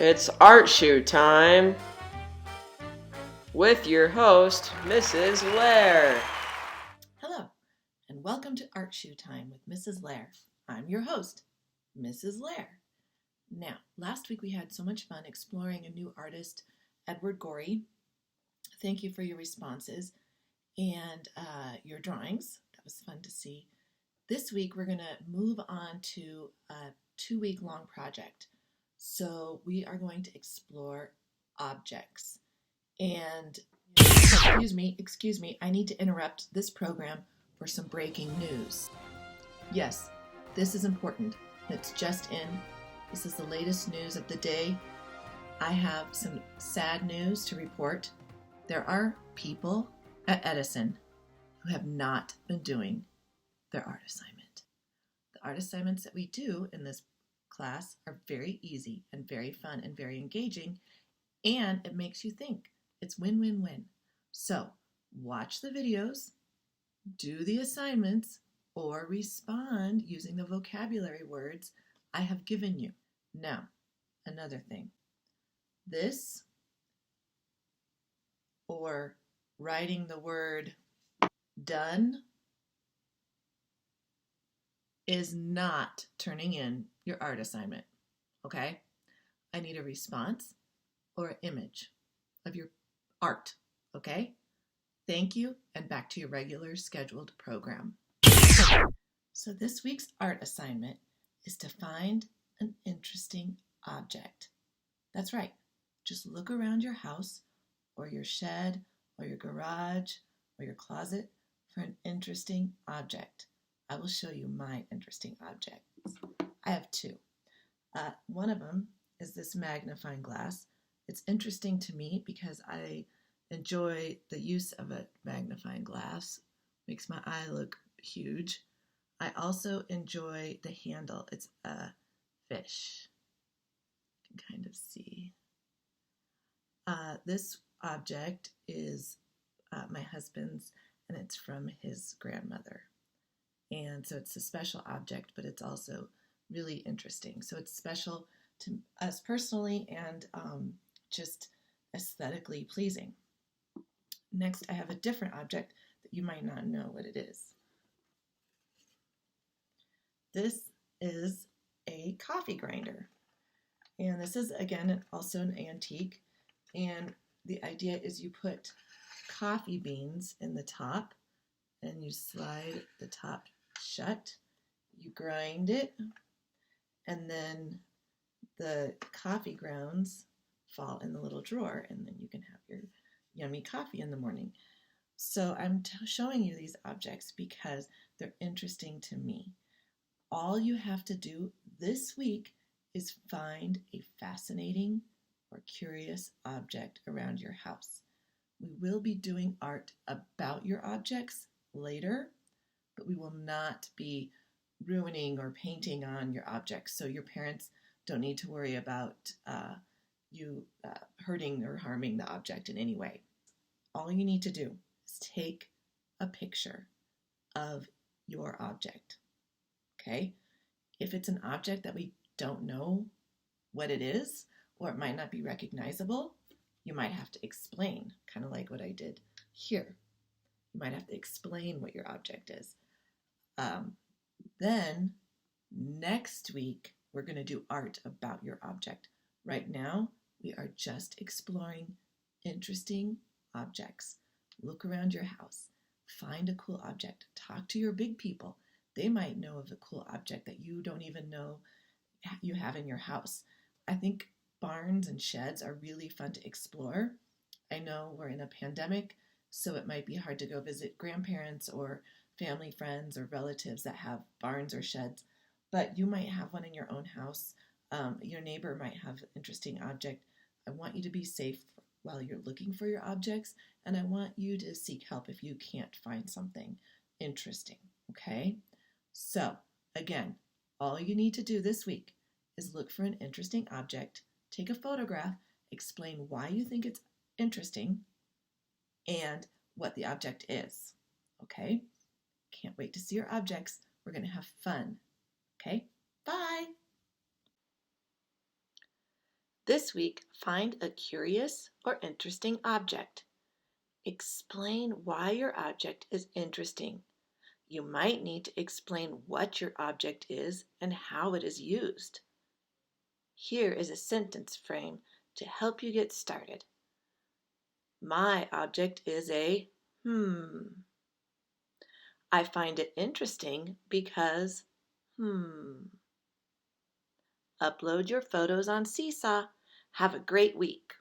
It's art shoot time with your host, Mrs. Lair. Hello, and welcome to Art Shoe Time with Mrs. Lair. I'm your host, Mrs. Lair. Now, last week we had so much fun exploring a new artist, Edward Gorey. Thank you for your responses and your drawings. That was fun to see. This week we're going to move on to a 2-week long project. So we are going to explore objects. And excuse me, I need to interrupt this program for some breaking news. Yes, this is important. It's just in. This is the latest news of the day. I have some sad news to report. There are people at Edison who have not been doing their art assignment. The art assignments that we do in this class are very easy and very fun and very engaging, and it makes you think. It's win-win-win. So watch the videos, do the assignments, or respond using the vocabulary words I have given you. Now, another thing. This, or writing the word done, is not turning in your art assignment, okay? I need a response or an image of your art, okay? Thank you, and back to your regular scheduled program. So this week's art assignment is to find an interesting object. That's right. Just look around your house or your shed or your garage or your closet for an interesting object. I will show you my interesting objects. I have two. One of them is this magnifying glass. It's interesting to me because I enjoy the use of a magnifying glass. Makes my eye look huge. I also enjoy the handle. It's a fish. You can kind of see. This object is my husband's, and it's from his grandmother. And so it's a special object, but it's also really interesting. So it's special to us personally and just aesthetically pleasing. Next, I have a different object that you might not know what it is. This is a coffee grinder. And this is, again, also an antique. And the idea is you put coffee beans in the top and you slide the top shut. You grind it, and then the coffee grounds fall in the little drawer, and then you can have your yummy coffee in the morning. So I'm showing you these objects because they're interesting to me. All you have to do this week is find a fascinating or curious object around your house. We will be doing art about your objects later, but we will not be ruining or painting on your objects, so your parents don't need to worry about you hurting or harming the object in any way. All you need to do is take a picture of your object, okay? If it's an object that we don't know what it is, or it might not be recognizable, you might have to explain, kind of like what I did here. You might have to explain what your object is. Then next week, we're going to do art about your object. Right now, we are just exploring interesting objects. Look around your house. Find a cool object. Talk to your big people. They might know of a cool object that you don't even know you have in your house. I think barns and sheds are really fun to explore. I know we're in a pandemic, so it might be hard to go visit grandparents or family friends or relatives that have barns or sheds, but you might have one in your own house. Your neighbor might have an interesting object. I want you to be safe while you're looking for your objects, and I want you to seek help if you can't find something interesting, okay? So, again, all you need to do this week is look for an interesting object, take a photograph, explain why you think it's interesting, and what the object is, okay? Can't wait to see your objects. We're going to have fun, okay? Bye! This week, find a curious or interesting object. Explain why your object is interesting. You might need to explain what your object is and how it is used. Here is a sentence frame to help you get started. My object is a I find it interesting because Upload your photos on Seesaw. Have a great week.